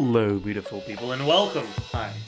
Hello, beautiful people, and welcome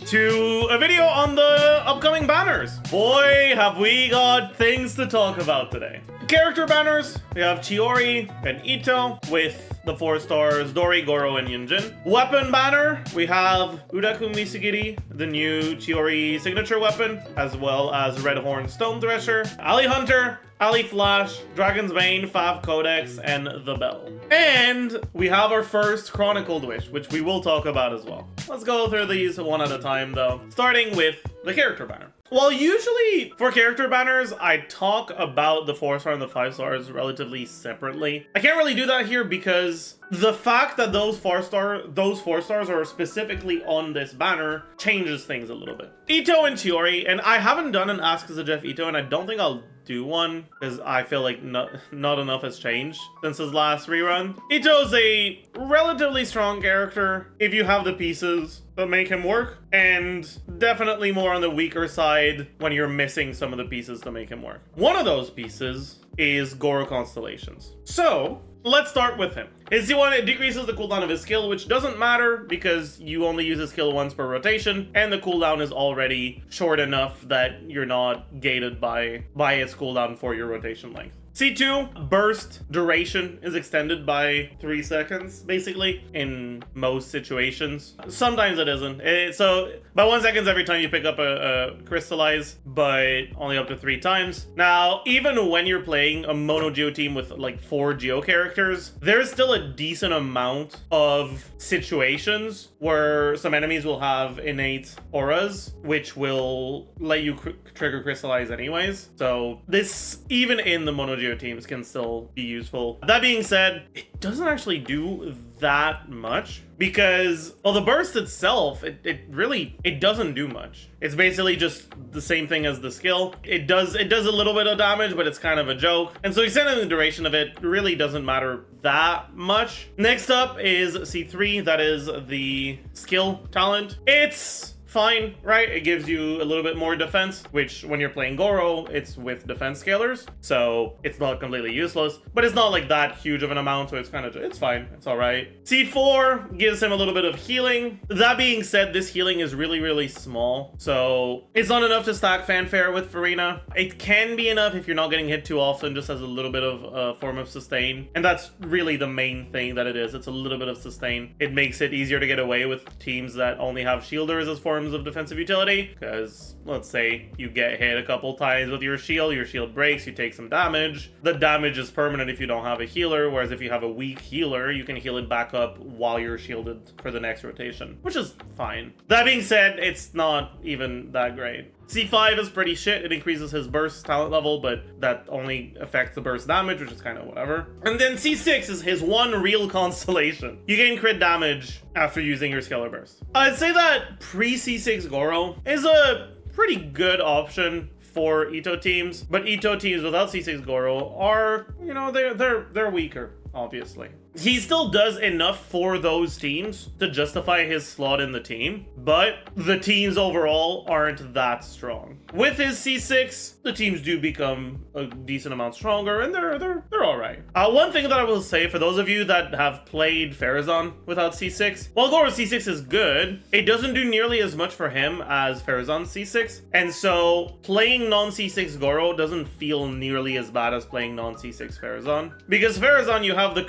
to a video on the upcoming banners. Boy, have we got things to talk about today. Character banners, we have Chiori and Itto with the 4 stars Dori, Gorou, and Genshin. Weapon banner, we have Udaku Misugiri, the new Chiori signature weapon, as well as Red Horn Stone Thresher, Ali Hunter, Ali Flash, Dragon's Bane, Fav Codex, and the Bell. And we have our first Chronicled wish, which we will talk about as well. Let's go through these one at a time though, starting with the character banner. Well, usually for character banners, I talk about the 4-star and the 5 stars relatively separately. I can't really do that here because the fact that those 4 stars are specifically on this banner changes things a little bit. Itto and Chiori, and I haven't done an Ask as a Jeff Itto, and I don't think I'll do one because I feel like not enough has changed since his last rerun. Itto's a relatively strong character if you have the pieces that make him work, and definitely more on the weaker side when you're missing some of the pieces to make him work. One of those pieces is Gorou Constellations. So let's start with him. His C1, it decreases the cooldown of his skill, which doesn't matter because you only use his skill once per rotation, and the cooldown is already short enough that you're not gated by its cooldown for your rotation length. C2, burst duration is extended by 3 seconds, basically, in most situations. Sometimes it isn't. So, by 1 second every time you pick up a crystallize, but only up to 3 times. Now, even when you're playing a mono geo team with like 4 geo characters, there's still a decent amount of situations where some enemies will have innate auras, which will let you trigger crystallize anyways. So, this, even in the mono geo teams, can still be useful. That being said, it doesn't actually do that much because, well, the burst itself, it really doesn't do much. It's basically just the same thing as the skill. It does a little bit of damage, but it's kind of a joke. And so extending the duration of it really doesn't matter that much. Next up is C3, that is the skill talent. It's fine, right? It gives you a little bit more defense, which when you're playing Gorou, it's with defense scalers, so it's not completely useless, but it's not like that huge of an amount, so it's kind of, it's fine, it's all right. C4 gives him a little bit of healing. That being said, this healing is really small, so it's not enough to stack Fanfare with Farina. It can be enough if you're not getting hit too often, just as a little bit of a form of sustain, and that's really the main thing that it is. It's a little bit of sustain. It makes it easier to get away with teams that only have shielders as forms of defensive utility, because let's say you get hit a couple times with your shield breaks, you take some damage. The damage is permanent if you don't have a healer, whereas if you have a weak healer, you can heal it back up while you're shielded for the next rotation, which is fine. That being said, it's not even that great. C5 is pretty shit. It increases his burst talent level, but that only affects the burst damage, which is kind of whatever. And then C6 is his one real constellation. You gain crit damage after using your Scalar Burst. I'd say that pre-C6 Gorou is a pretty good option for Itto teams, but Itto teams without C6 Gorou are, you know, they're weaker, obviously. He still does enough for those teams to justify his slot in the team, but the teams overall aren't that strong. With his C6, the teams do become a decent amount stronger, and they're all right. One thing that I will say for those of you that have played Farazan without C6, while Gorou's C6 is good, it doesn't do nearly as much for him as Farazan's C6, and so playing non-C6 Gorou doesn't feel nearly as bad as playing non-C6 Farazan, because Farazan you have the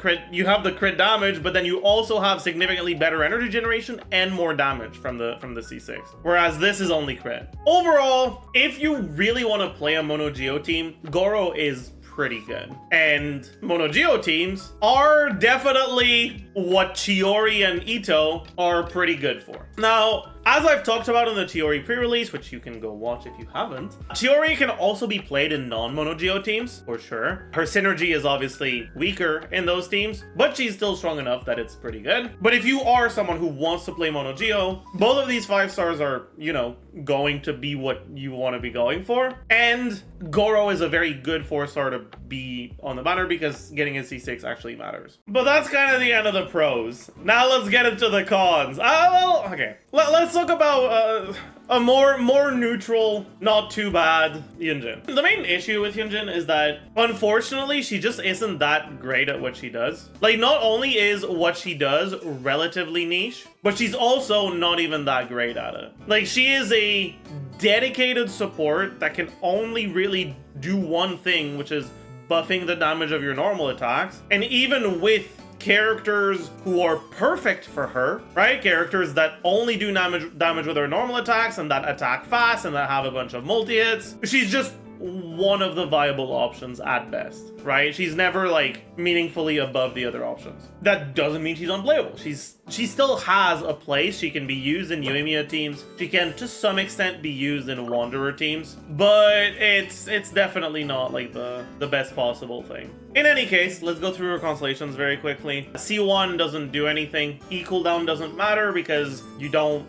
crit damage, but then you also have significantly better energy generation and more damage from the C6, whereas this is only crit. Overall, if you really want to play a mono geo team, Gorou is pretty good, and mono geo teams are definitely what Chiori and Itto are pretty good for. Now, as I've talked about in the Chiori pre-release, which you can go watch if you haven't, Chiori can also be played in non-mono geo teams, for sure. Her synergy is obviously weaker in those teams, but she's still strong enough that it's pretty good. But if you are someone who wants to play mono geo, both of these 5 stars are, you know, going to be what you want to be going for. And Gorou is a very good 4-star to be on the banner because getting his C6 actually matters. But that's kind of the end of the pros. Now let's get into the cons. Well, okay. Let's let's talk about a more neutral, not too bad Yunjin. The main issue with Yunjin is that, unfortunately, she just isn't that great at what she does. Like, not only is what she does relatively niche, but she's also not even that great at it. Like, she is a dedicated support that can only really do one thing, which is buffing the damage of your normal attacks. And even with characters who are perfect for her, right? Characters that only do damage with their normal attacks and that attack fast and that have a bunch of multi-hits, she's just one of the viable options at best, right? She's never like meaningfully above the other options. That doesn't mean she's unplayable. She still has a place. She can be used in Yuimiya teams. She can to some extent be used in Wanderer teams, but it's definitely not like the best possible thing. In any case, let's go through her constellations very quickly. C1 doesn't do anything. E cooldown doesn't matter because you don't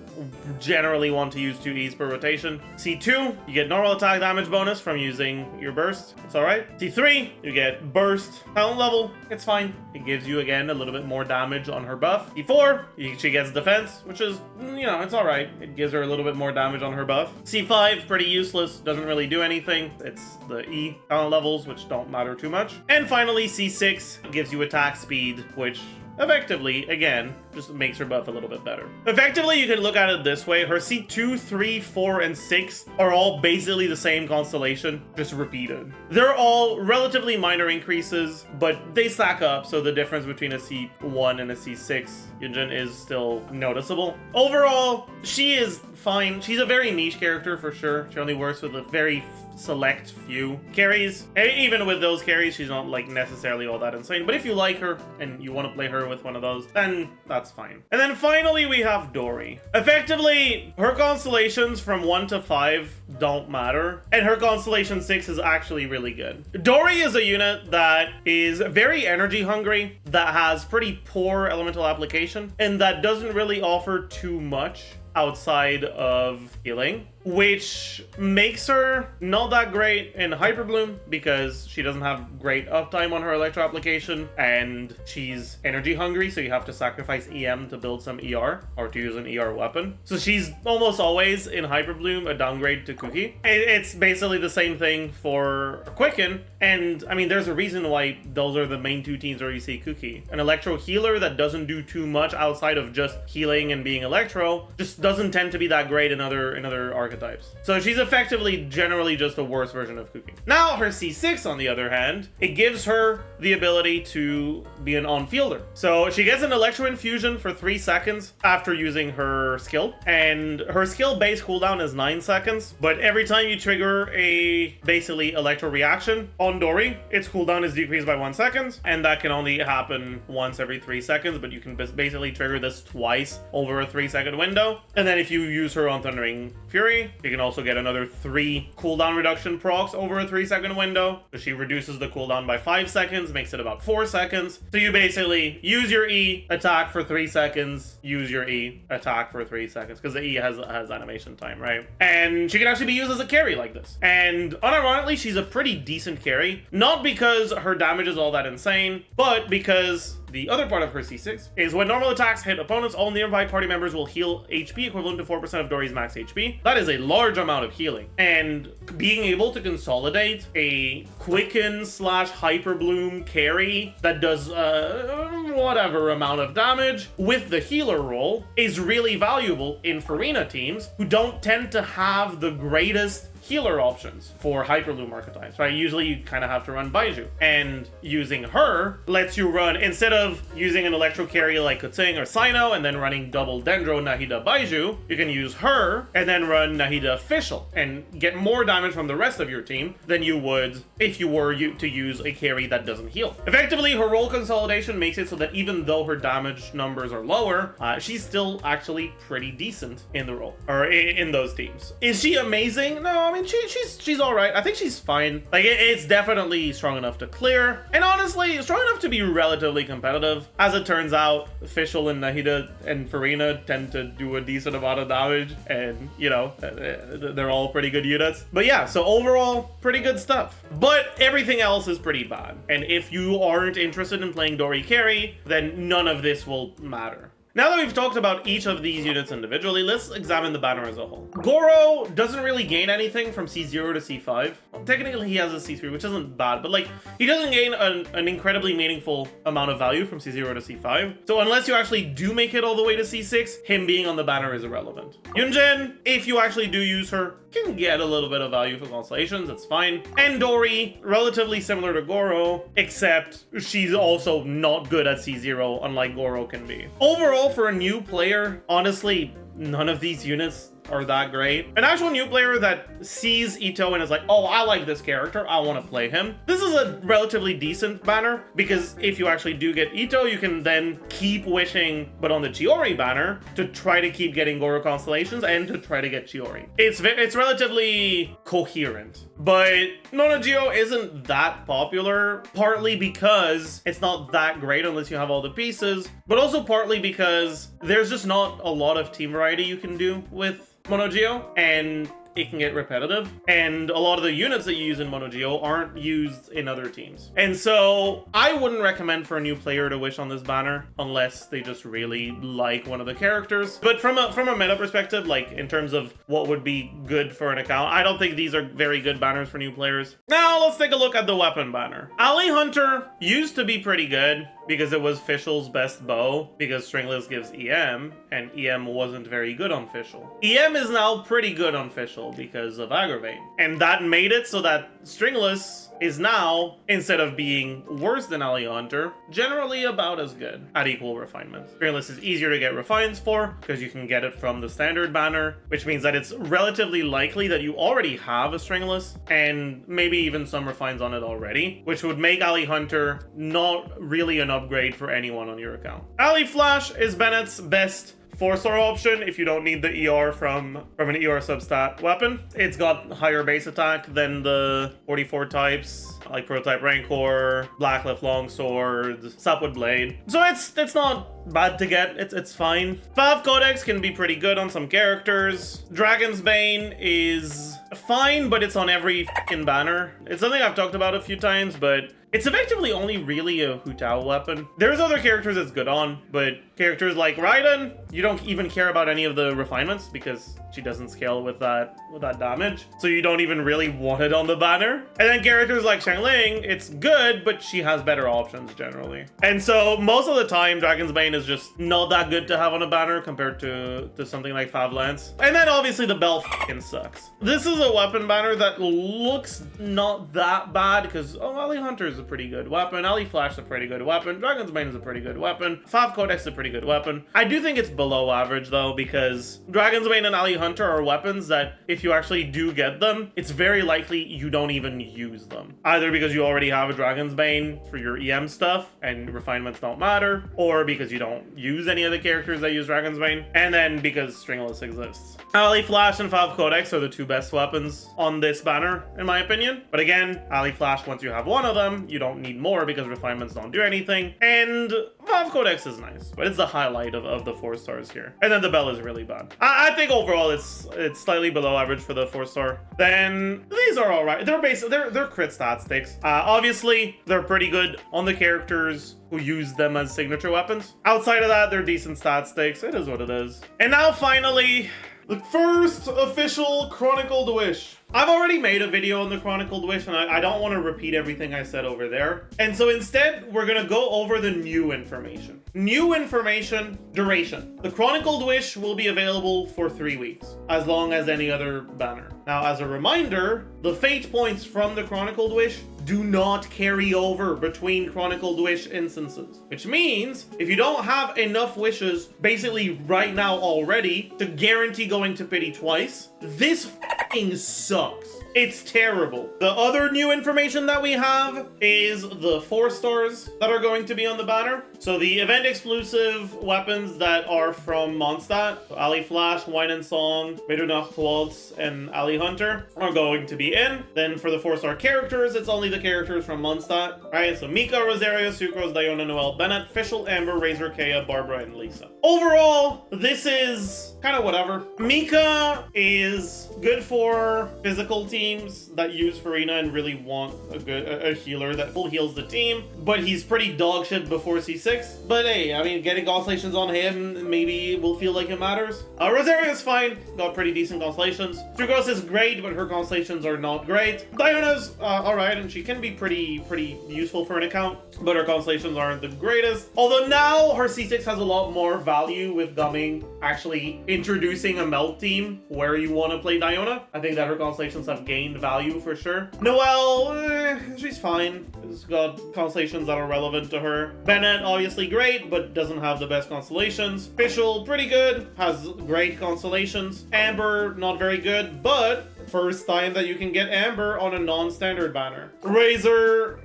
generally want to use 2 E's per rotation. C2, you get normal attack damage bonus from using your burst. It's alright. C3, you get burst talent level. It's fine. It gives you, again, a little bit more damage on her buff. C4, she gets defense, which is, you know, it's alright. It gives her a little bit more damage on her buff. C5, pretty useless. Doesn't really do anything. It's the E talent levels, which don't matter too much. And finally, C6 gives you attack speed, which effectively, again, just makes her buff a little bit better. Effectively, you can look at it this way. Her C2, 3, 4, and 6 are all basically the same constellation, just repeated. They're all relatively minor increases, but they stack up, so the difference between a C1 and a C6 Yunjin is still noticeable. Overall, she is fine. She's a very niche character for sure. She only works with a very select few carries. And even with those carries, she's not like necessarily all that insane. But if you like her and you want to play her with one of those, then that's fine. And then finally, we have Dori. Effectively, her constellations from 1 to 5 don't matter, and her constellation 6 is actually really good. Dori is a unit that is very energy hungry, that has pretty poor elemental application, and that doesn't really offer too much outside of healing, which makes her not that great in Hyper Bloom because she doesn't have great uptime on her electro application and she's energy hungry, so you have to sacrifice EM to build some ER or to use an ER weapon. So she's almost always in Hyper Bloom a downgrade to Kuki. It's basically the same thing for Quicken, and I mean there's a reason why those are the main 2 teams where you see Kuki. An electro healer that doesn't do too much outside of just healing and being electro just doesn't tend to be that great in other archetypes. So she's effectively generally just a worse version of Kuki. Now her C6 on the other hand, it gives her the ability to be an on-fielder. So she gets an electro infusion for 3 seconds after using her skill, and her skill base cooldown is 9 seconds, but every time you trigger a basically electro reaction on Dori, its cooldown is decreased by 1 second, and that can only happen once every 3 seconds, but you can basically trigger this twice over a 3-second window. And then if you use her on Thundering Fury, you can also get another 3 cooldown reduction procs over a 3-second window. So she reduces the cooldown by 5 seconds, makes it about 4 seconds. So you basically use your E, attack for 3 seconds, use your E, attack for 3 seconds, because the E has animation time, right? And she can actually be used as a carry like this. And unironically, she's a pretty decent carry, not because her damage is all that insane, but because the other part of her C6 is when normal attacks hit opponents, all nearby party members will heal HP equivalent to 4% of Dori's max HP. That is a large amount of healing. And being able to consolidate a Quicken / Hyper Bloom carry that does whatever amount of damage with the healer role is really valuable in Farina teams who don't tend to have the greatest healer options for Hyperloom archetypes, right? Usually you kind of have to run Baiju, and using her lets you run, instead of using an electro carry like Kutsing or Sino and then running double Dendro Nahida Baiju, you can use her and then run Nahida Official and get more damage from the rest of your team than you would if you were to use a carry that doesn't heal. Effectively, her role consolidation makes it so that even though her damage numbers are lower, she's still actually pretty decent in the role, or in those teams. Is she amazing? No, I mean, she's all right. I think she's fine. Like, it's definitely strong enough to clear, and honestly, strong enough to be relatively competitive. As it turns out, Fischl and Nahida and Farina tend to do a decent amount of damage, and, you know, they're all pretty good units. But yeah, so overall, pretty good stuff. But everything else is pretty bad. And if you aren't interested in playing Dori carry, then none of this will matter. Now that we've talked about each of these units individually, let's examine the banner as a whole. Gorou doesn't really gain anything from C0 to C5. Well, technically he has a C3, which isn't bad, but like, he doesn't gain an incredibly meaningful amount of value from C0 to C5. So unless you actually do make it all the way to C6, him being on the banner is irrelevant. Yunjin, if you actually do use her, can get a little bit of value for constellations, that's fine. And Dori, relatively similar to Gorou, except she's also not good at C0, unlike Gorou can be. Overall, for a new player, honestly, none of these units are that great. An actual new player that sees Itto and is like, oh, I like this character, I want to play him. This is a relatively decent banner, because if you actually do get Itto, you can then keep wishing, but on the Chiori banner, to try to keep getting Gorou constellations and to try to get Chiori. It's relatively coherent, but Nonogeo isn't that popular, partly because it's not that great unless you have all the pieces, but also partly because there's just not a lot of team variety you can do with Monogeo, and it can get repetitive, and a lot of the units that you use in Monogeo aren't used in other teams. And so I wouldn't recommend for a new player to wish on this banner unless they just really like one of the characters. But from a meta perspective, like in terms of what would be good for an account, I don't think these are very good banners for new players. Now let's take a look at the weapon banner. Ali Hunter used to be pretty good because it was Fischl's best bow, because Stringless gives EM, and EM wasn't very good on Fischl. EM is now pretty good on Fischl because of Aggravate, and that made it so that Stringless is now, instead of being worse than Ali Hunter, generally about as good at equal refinement. Stringless is easier to get refines for because you can get it from the standard banner, which means that it's relatively likely that you already have a Stringless and maybe even some refines on it already, which would make Ali Hunter not really an upgrade for anyone on your account. Ali Flash is Bennett's best 4-star option if you don't need the ER from an ER substat weapon. It's got higher base attack than the 44 types, like Prototype Rancor, Blacklift Longsword, Sapwood Blade. So it's not bad to get, it's fine. Fav Codex can be pretty good on some characters. Dragon's Bane is fine, but it's on every fucking banner. It's something I've talked about a few times, but it's effectively only really a Hu Tao weapon. There's other characters it's good on, but characters like Raiden, you don't even care about any of the refinements because she doesn't scale with that damage. So you don't even really want it on the banner. And then characters like Xiangling, it's good, but she has better options generally. And so most of the time, Dragon's Bane is just not that good to have on a banner compared to something like Fav Lance. And then obviously the bell fucking sucks. This is a weapon banner that looks not that bad because, oh, Ali Hunter is a pretty good weapon. Ali Flash is a pretty good weapon. Dragon's Bane is a pretty good weapon. Fav Codex is a pretty good weapon. I do think it's below average though, because Dragon's Bane and Ali Hunter are weapons that if you actually do get them, it's very likely you don't even use them. Either because you already have a Dragon's Bane for your EM stuff and refinements don't matter, or because you don't use any of the characters that use Dragon's Bane, and then because Stringless exists. Ali Flash and Fav Codex are the two best weapons on this banner, in my opinion. But again, Ali Flash, once you have one of them, you don't need more because refinements don't do anything. And Fav Codex is nice, but it's the highlight of the 4 stars here. And then the bell is really bad. I think overall it's slightly below average for the 4-star. Then these are all right. They're crit stat sticks. Obviously, they're pretty good on the characters who use them as signature weapons. Outside of that, they're decent stat sticks. It is what it is. And now finally, the first official Chronicled Wish. I've already made a video on the Chronicled Wish, and I don't want to repeat everything I said over there. And so instead, we're going to go over the new information. New information, duration. The Chronicled Wish will be available for 3 weeks, as long as any other banner. Now, as a reminder, the fate points from the Chronicled Wish do not carry over between Chronicled Wish instances. Which means, if you don't have enough wishes, basically right now already, to guarantee going to pity twice, this f***ing sucks. It's terrible. The other new information that we have is the 4 stars that are going to be on the banner. So the event exclusive weapons that are from Mondstadt, so Ali Flash, Wine and Song, Middernacht Waltz, and Ali Hunter are going to be in. Then for the 4-star characters, it's only the characters from Mondstadt. Alright, so Mika, Rosario, Sucrose, Diona, Noelle, Bennett, Fischl, Amber, Razor, Kea, Barbara, and Lisa. Overall, this is kind of whatever. Mika is good for physical teams. teams that use Farina and really want a healer that full heals the team, but he's pretty dog shit before C6. But hey, I mean, getting constellations on him maybe will feel like it matters. Rosaria is fine, got pretty decent constellations. Sucrose is great, but her constellations are not great. Diana's alright, and she can be pretty useful for an account, but her constellations aren't the greatest. Although now her C6 has a lot more value with Gumming actually introducing a melt team where you want to play Diona. I think that her constellations have gained value for sure. Noelle, she's fine. She's got constellations that are relevant to her. Bennett, obviously great, but doesn't have the best constellations. Fischl, pretty good, has great constellations. Amber, not very good, but first time that you can get Amber on a non-standard banner. Razor,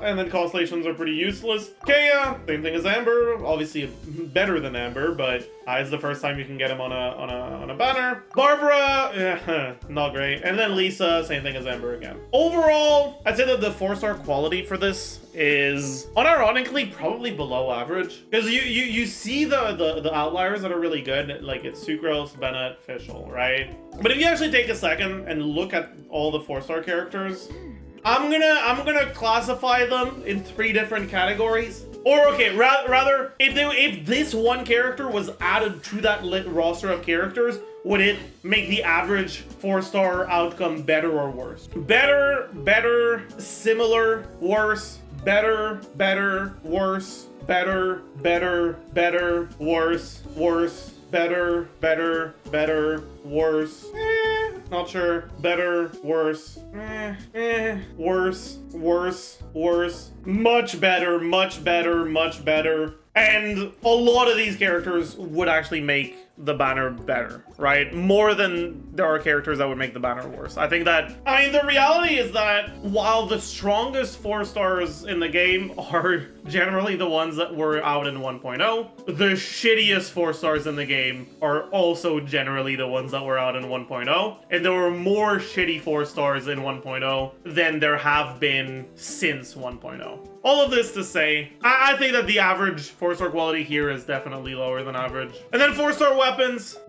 and then constellations are pretty useless. Kea, same thing as Amber, obviously better than Amber, but it's the first time you can get him on a banner. Barbara, not great. And then Lisa, same thing as Amber again. Overall, I'd say that the 4-star quality for this is unironically probably below average, because you see the outliers that are really good, like it's Sucrose, Bennett, Fischl, right? But if you actually take a second and look at all the 4-star characters, I'm gonna classify them in 3 different categories. Or okay, rather, if this one character was added to that roster of characters, would it make the average 4-star outcome better or worse? Better, similar, worse, better, worse, better, worse, better, worse. Not sure. Better, worse. Worse. Much better. And a lot of these characters would actually make the banner better, right? More than there are characters that would make the banner worse. I think that, I mean, the reality is that while the strongest 4-stars in the game are generally the ones that were out in 1.0, the shittiest 4-stars in the game are also generally the ones that were out in 1.0. And there were more shitty 4-stars in 1.0 than there have been since 1.0. All of this to say, I think that the average 4-star quality here is definitely lower than average. And then 4-star weapons.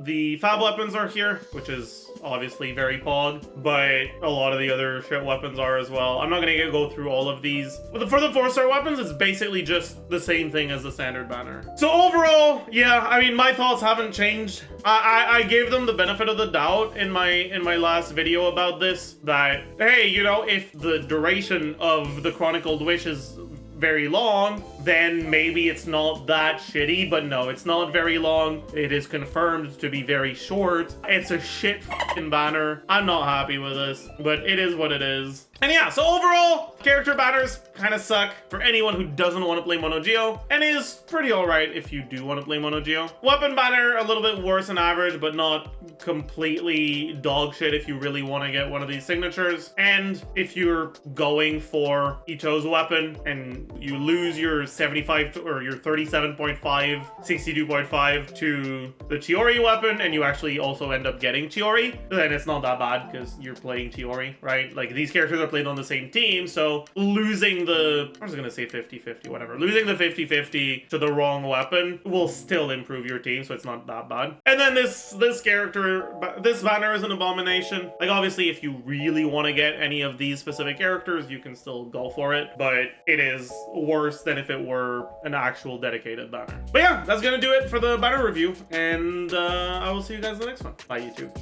The fab weapons are here, which is obviously very pog, but a lot of the other shit weapons are as well. I'm not gonna go through all of these. But for the 4-star weapons, it's basically just the same thing as the standard banner. So overall, yeah, I mean, my thoughts haven't changed. I gave them the benefit of the doubt in my last video about this, that, hey, you know, if the duration of the Chronicled Wish is very long, then maybe it's not that shitty, but no, it's not very long. It is confirmed to be very short. It's a shit fucking banner. I'm not happy with this, but it is what it is. And yeah, so overall, character banners kind of suck for anyone who doesn't want to play Mono Geo, and is pretty alright if you do want to play Mono Geo. Weapon banner, a little bit worse than average, but not completely dog shit if you really want to get one of these signatures. And if you're going for Itto's weapon and you lose your 75 or your 37.5, 62.5 to the Chiori weapon, and you actually also end up getting Chiori, then it's not that bad because you're playing Chiori, right? Like, these characters are played on the same team, so losing the, I was gonna say 50-50, whatever. Losing the 50-50 to the wrong weapon will still improve your team, so it's not that bad. And then this character, this banner is an abomination. Like, obviously, if you really want to get any of these specific characters, you can still go for it, but it is worse than if it were an actual dedicated banner. But yeah, that's gonna do it for the banner review, and I will see you guys in the next one. Bye, YouTube.